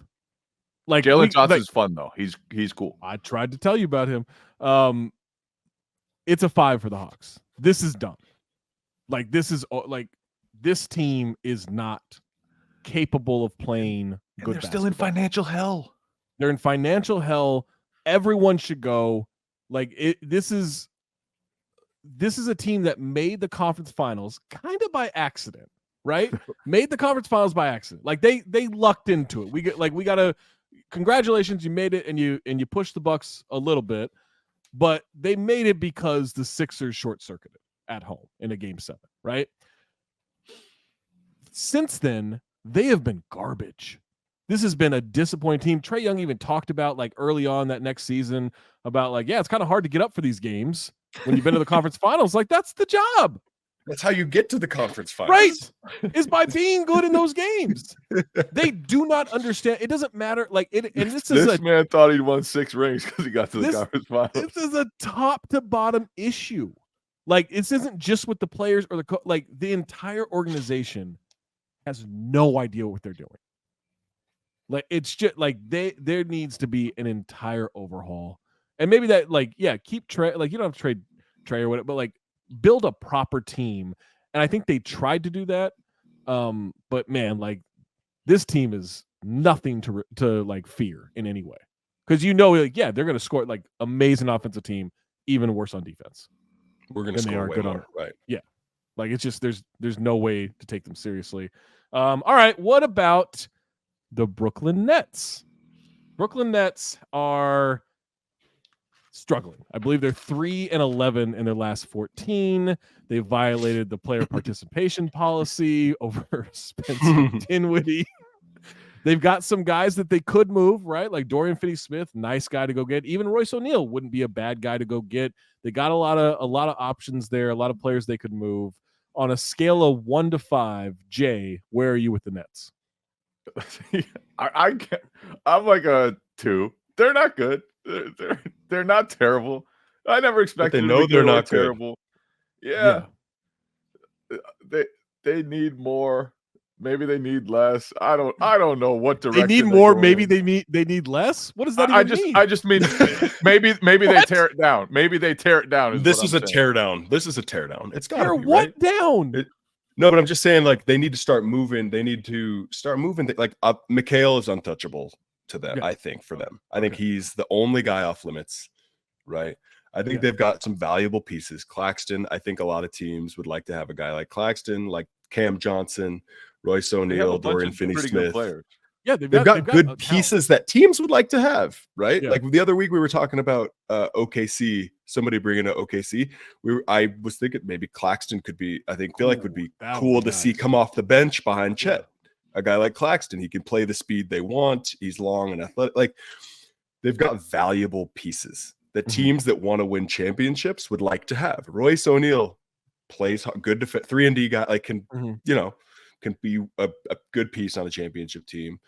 Like Jalen Johnson's fun though. He's cool. I tried to tell you about him. It's a 5 for the Hawks. This is dumb. Like this team is not capable of playing good. They're still in financial hell. They're in financial hell. Everyone should go. This is a team that made the conference finals kind of by accident, right? Made the conference finals by accident. Like they lucked into it. We got to congratulations, you made it, and you pushed the Bucks a little bit, but they made it because the Sixers short-circuited at home in a game 7, right? Since then, they have been garbage. This has been a disappointing team. Trae Young even talked about early on that next season about it's kind of hard to get up for these games when you've been to the conference finals. That's the job. That's how you get to the conference finals. Right. Is by being good in those games. They do not understand. It doesn't matter. And this man thought he'd won 6 rings because he got to the conference finals. This is a top to bottom issue. This isn't just with the players or the entire organization has no idea what they're doing. It's just there needs to be an entire overhaul. And maybe that keep Trae, you don't have to trade Trae or whatever, but build a proper team. And I think they tried to do that. But man, this team is nothing to fear in any way. Because they're going to score amazing offensive team, even worse on defense. We're going to score way more, right? Yeah. It's just there's no way to take them seriously. All right, what about the Brooklyn Nets? Brooklyn Nets are struggling. I believe they're 3-11 in their last 14. They violated the player participation policy over Spencer Dinwiddie. They've got some guys that they could move, right? Like Dorian Finney-Smith, nice guy to go get. Even Royce O'Neal wouldn't be a bad guy to go get. They got a lot of options there, a lot of players they could move. On a scale of 1 to 5, Jay, where are you with the Nets? I'm like a 2. They're not good. They're not terrible. I never expected them to be they're not terrible. Yeah. They need more. Maybe they need less. I don't know what direction they need more. Maybe they need less. What does that mean? I just mean maybe they tear it down. Maybe they tear it down. This is a tear down. This is a tear down. It's got to be what right? down. No, but I'm just saying they need to start moving. They need to start moving. Mikhail is untouchable to them. I think for them. I think he's the only guy off limits. Right. I think they've got some valuable pieces. Claxton. I think a lot of teams would like to have a guy like Claxton, like Cam Johnson, Royce O'Neal, Dorian Finney-Smith. Yeah, they've got good pieces that teams would like to have, right? Yeah. The other week we were talking about OKC, somebody bringing up OKC. I was thinking maybe Claxton could be, would be cool to see come off the bench behind Chet. A guy like Claxton, he can play the speed they want. He's long and athletic. They've got valuable pieces that teams that want to win championships would like to have. Royce O'Neal plays good 3-and-D guy, can be a good piece on a championship team.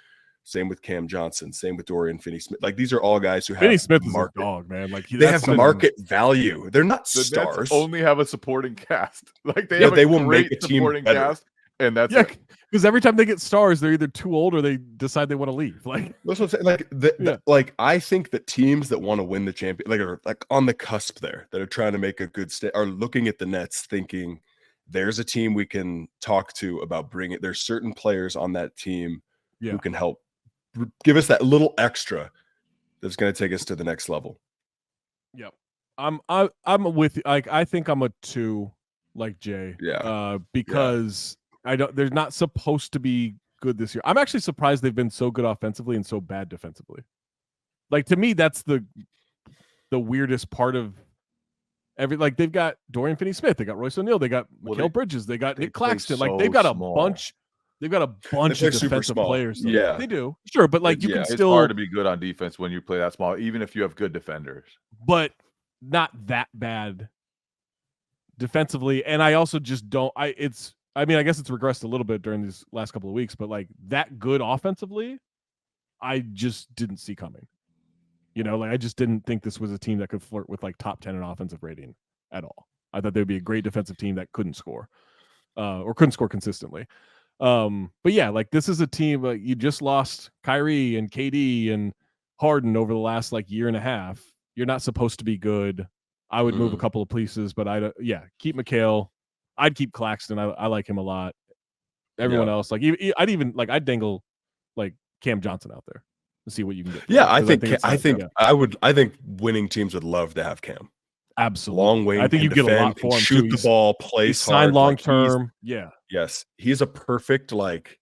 Same with Cam Johnson. Same with Dorian Finney-Smith. These are all guys who have Finney-Smith market. Is a dog, man. They have market value. They're not the stars. Nets only have a supporting cast. They will make a team supporting cast, and that's it. Because every time they get stars, they're either too old or they decide they want to leave. That's what I'm saying. I think that teams that want to win the champion, are on the cusp there, that are trying to make a good are looking at the Nets, thinking there's a team we can talk to about bringing it. There's certain players on that team who can help give us that little extra that's going to take us to the next level. Yep. I'm with you. Like, I think I'm a 2, like Jay. Because they're not supposed to be good this year. I'm actually surprised they've been so good offensively and so bad defensively. Like, to me, that's the weirdest part of like, they've got Dorian Finney-Smith, they got Royce O'Neal, they got Mikal Bridges, they got Nick Claxton. Like, they've got a bunch of defensive players. Yeah, they do. Sure, but like, you can still. It's hard to be good on defense when you play that small, even if you have good defenders. But not that bad defensively. And I also just don't. I guess it's regressed a little bit during these last couple of weeks, but like, that good offensively, I just didn't see coming. Like, I just didn't think this was a team that could flirt with like top 10 in offensive rating at all. I thought they'd be a great defensive team that couldn't score, or couldn't score consistently. But yeah, like, this is a team, like, you just lost Kyrie and KD and Harden over the last like year and a half. You're not supposed to be good. I would move a couple of pieces, but keep Mikal. I'd keep Claxton. I like him a lot. Everyone else, like, I'd dangle like Cam Johnson out there to see what you can get. Yeah, I think winning teams would love to have Cam. Absolutely. Long wing. I think you get a lot for him. Shoot the ball, play signed long term. Yes. He's a perfect like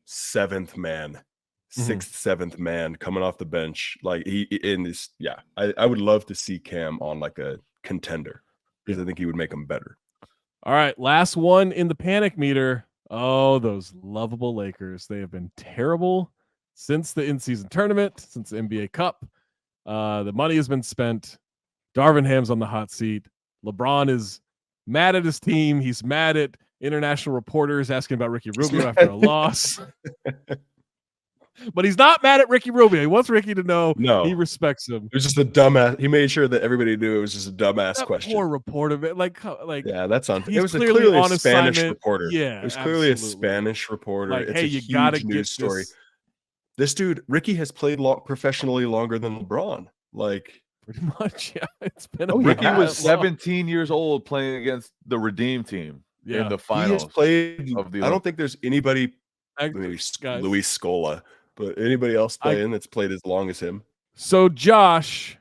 7th man, 6th, 7th man coming off the bench. Like, I would love to see Cam on like a contender, because I think he would make them better. All right, last one in the panic meter. Oh, those lovable Lakers. They have been terrible since the in-season tournament, since the NBA Cup. The money has been spent. Darvin Ham's on the hot seat. LeBron is mad at his team. He's mad at international reporters asking about Ricky Rubio after a loss. But he's not mad at Ricky Rubio. He wants Ricky to know he respects him. It was just a dumbass. He made sure that everybody knew it was just a dumbass question. Poor reporter, like yeah, that's on. It was clearly a Spanish reporter. Yeah, it was clearly a Spanish reporter. Like, it's hey, a you huge gotta news story. This dude, Ricky, has played professionally longer than LeBron. Like, pretty much, yeah. It's been. Ricky was 17 years old playing against the Redeem team in the finals. He has played. I don't think there's anybody. Maybe Luis Scola. But anybody else playing that's played as long as him? So, Josh,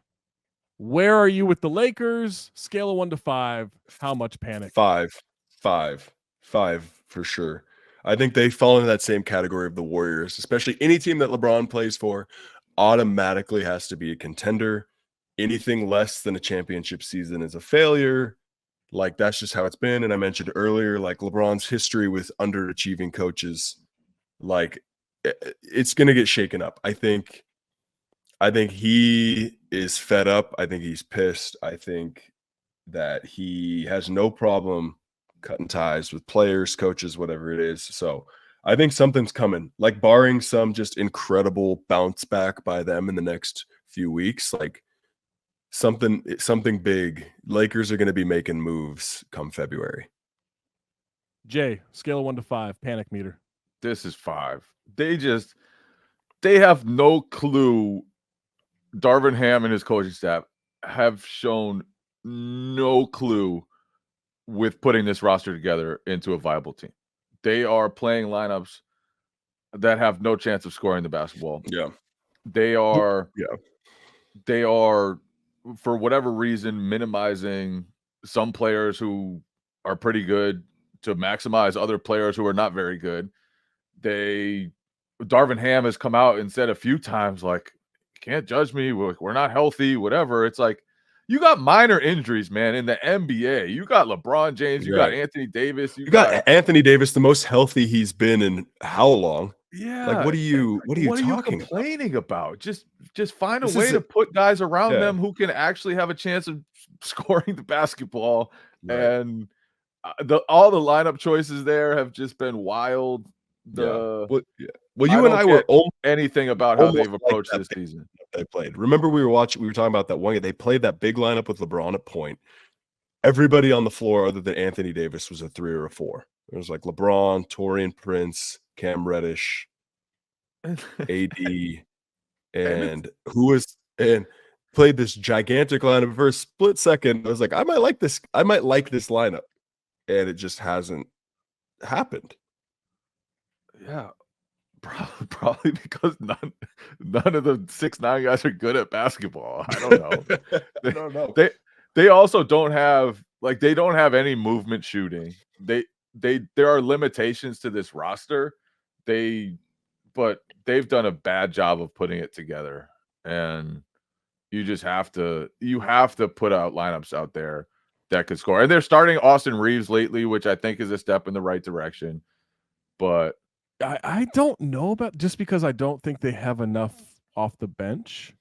where are you with the Lakers? Scale of 1 to 5. How much panic? 5 for sure. I think they fall into that same category of the Warriors, especially any team that LeBron plays for automatically has to be a contender. Anything less than a championship season is a failure. Like, that's just how it's been. And I mentioned earlier, like, LeBron's history with underachieving coaches, like, it's going to get shaken up. I think he is fed up. I think he's pissed. I think that he has no problem cutting ties with players, coaches, whatever it is. So I think something's coming, like, barring some just incredible bounce back by them in the next few weeks, like something big. Lakers are going to be making moves come February. Jay, scale of 1 to 5, panic meter. This is 5. They have no clue. Darvin Ham and his coaching staff have shown no clue with putting this roster together into a viable team. They are playing lineups that have no chance of scoring the basketball. Yeah. They are, for whatever reason, minimizing some players who are pretty good to maximize other players who are not very good. Darvin Ham has come out and said a few times, like, can't judge me. We're not healthy, whatever. It's like, you got minor injuries, man, in the NBA. You got LeBron James. You got Anthony Davis. You got Anthony Davis, the most healthy he's been in how long? Yeah. Like, what are you complaining about? Just find a way to put guys around them who can actually have a chance of scoring the basketball. Right. And all the lineup choices there have just been wild. Well, you and I were anything about how they've approached this season. They played. Remember, we were talking about that one game. They played that big lineup with LeBron at point. Everybody on the floor other than Anthony Davis was a 3 or a 4. It was like LeBron, Taurean Prince, Cam Reddish, AD, and played this gigantic lineup for a split second. I was like, I might like this lineup. and it just hasn't happened. Yeah. Probably because none of the 6'9" guys are good at basketball. I don't know. I don't know. They also don't have they don't have any movement shooting. There are limitations to this roster. But they've done a bad job of putting it together. And you have to put out lineups out there that could score. And they're starting Austin Reeves lately, which I think is a step in the right direction. But I don't know about, just because I don't think they have enough off the bench.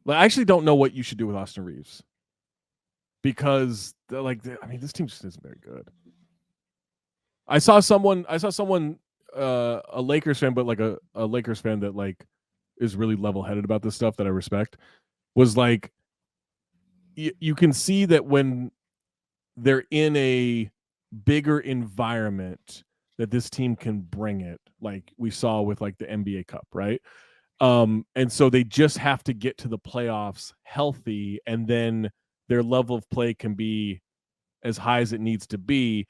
I actually don't know what you should do with Austin Reeves, because this team just isn't very good. I saw someone, a Lakers fan, but a Lakers fan that is really level-headed about this stuff, that I respect, was like, you can see that when they're in a bigger environment, that this team can bring it, like we saw with the NBA Cup, right? And so they just have to get to the playoffs healthy, and then their level of play can be as high as it needs to be.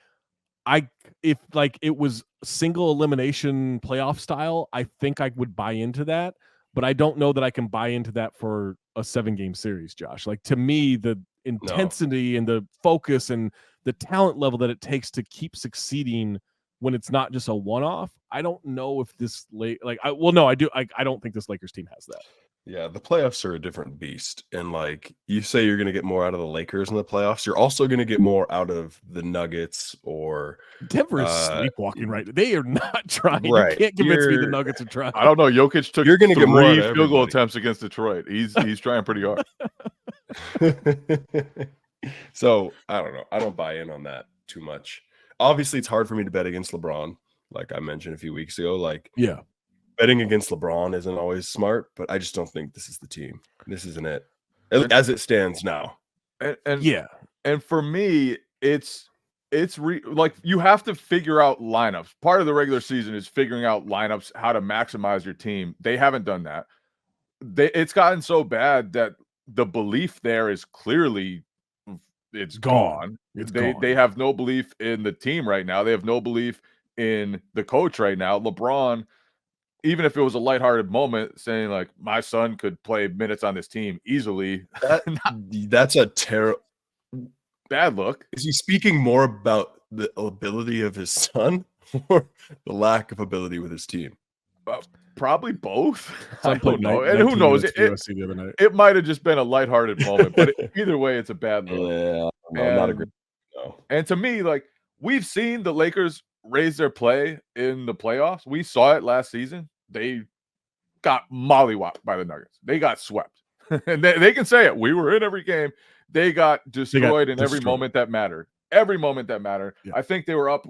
If it was single elimination playoff style, I think I would buy into that, but I don't know that I can buy into that for a 7-game series, Josh. To me, the intensity and the focus and the talent level that it takes to keep succeeding when it's not just a one-off, I don't know if this I don't think this Lakers team has that. Yeah, the playoffs are a different beast. And you say you're going to get more out of the Lakers in the playoffs, you're also going to get more out of the Nuggets or Denver is sleepwalking right. They are not trying. Right. You can't convince me the Nuggets are trying. I don't know. Jokic took you're going to get more out of field goal attempts against Detroit. He's trying pretty hard. So I don't know. I don't buy in on that too much. Obviously, it's hard for me to bet against LeBron, like I mentioned a few weeks ago. Yeah, betting against LeBron isn't always smart, but I just don't think this is the team. This isn't it, as it stands now. And for me, you have to figure out lineups. Part of the regular season is figuring out lineups, how to maximize your team. They haven't done that. It's gotten so bad that the belief there is clearly it's gone. They have no belief in the team right now. They have no belief in the coach right now. LeBron, even if it was a lighthearted moment, saying my son could play minutes on this team easily. That's a terrible bad look. Is he speaking more about the ability of his son or the lack of ability with his team? Probably both. I don't know. And who knows? the other night. It might have just been a lighthearted moment, but either way, it's a bad look. Yeah, not a great. No. And to me, we've seen the Lakers raise their play in the playoffs. We saw it last season. They got mollywopped by the Nuggets. They got swept. And they can say it. We were in every game. They got destroyed in every moment that mattered. Every moment that mattered. Yeah. I think they were up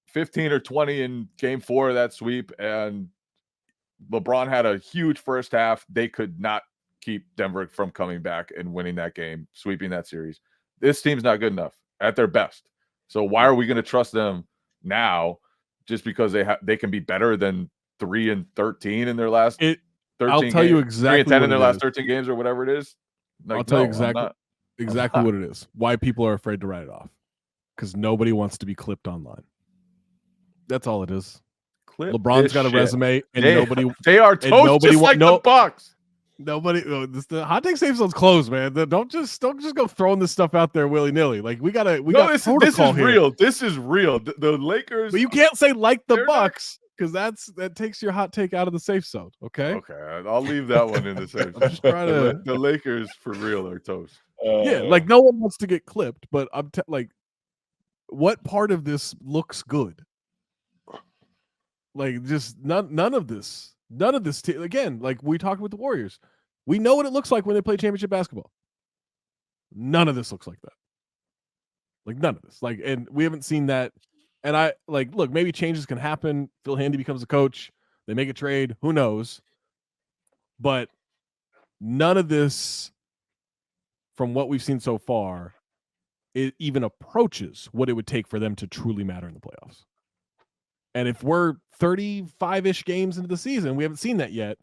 15 or 20 in game 4 of that sweep, and LeBron had a huge first half. They could not keep Denver from coming back and winning that game, sweeping that series. This team's not good enough at their best. So why are we going to trust them now just because they can be better than 3-13 in their last 13 I'll tell you exactly 3-10 in their last 13 games or whatever it is. I'll tell you exactly what it is. Why people are afraid to write it off. Because nobody wants to be clipped online. That's all it is. LeBron's got a resume, and they are toast just like the Bucks. Nobody. The hot take safe zone's closed, man. Don't just go throwing this stuff out there willy nilly. We got this is real. This is real. The Lakers. But you can't say the Bucks, because that takes your hot take out of the safe zone. Okay. Okay, I'll leave that one in the safe zone. Just trying to. The Lakers for real are toast. No one wants to get clipped, but I'm what part of this looks good? Just none of this. None of this. Again, we talked with the Warriors. We know what it looks like when they play championship basketball. None of this looks like that. None of this. And we haven't seen that. And I look, maybe changes can happen. Phil Handy becomes a coach. They make a trade. Who knows? But none of this, from what we've seen so far, it even approaches what it would take for them to truly matter in the playoffs. And if we're 35-ish games into the season, we haven't seen that yet,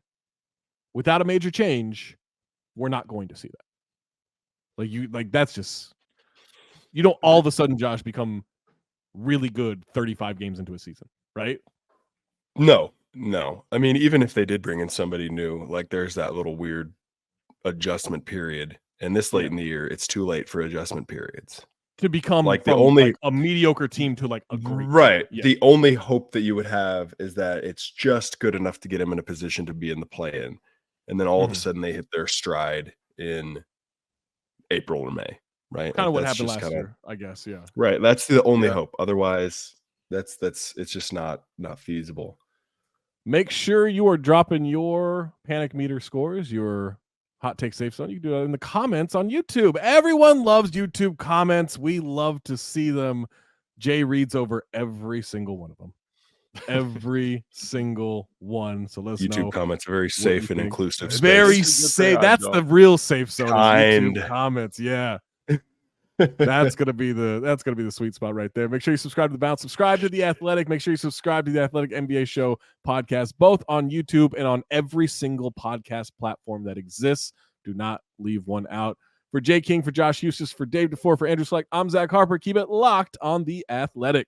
without a major change, we're not going to see that. That's just You don't all of a sudden, Josh, become really good 35 games into a season, right? No. I mean, even if they did bring in somebody new, like there's that little weird adjustment period. And this late in the year, it's too late for adjustment periods. To become like a mediocre team to like a great right. Yeah. The only hope that you would have is that it's just good enough to get them in a position to be in the play-in. And then all of a sudden they hit their stride in April or May. Right. Kind of what happened last year, I guess. Yeah. Right. That's the only hope. Otherwise, it's just not feasible. Make sure you are dropping your panic meter scores, your hot take safe zone. You can do that in the comments on YouTube. Everyone loves YouTube comments. We love to see them. Jay reads over every single one of them. Every single one. So let's know. YouTube comments are very safe and inclusive. Very safe. That's the real safe zone. YouTube comments. Yeah. That's gonna be the sweet spot right there. Make sure you subscribe to the Bounce, subscribe to The Athletic. Make sure you subscribe to the Athletic NBA Show podcast, both on YouTube and on every single podcast platform that exists. Do not leave one out. For Jay King, for Josh Eustace, for Dave DeFore, for Andrew Selleck, I'm Zach Harper. Keep it locked on The Athletic.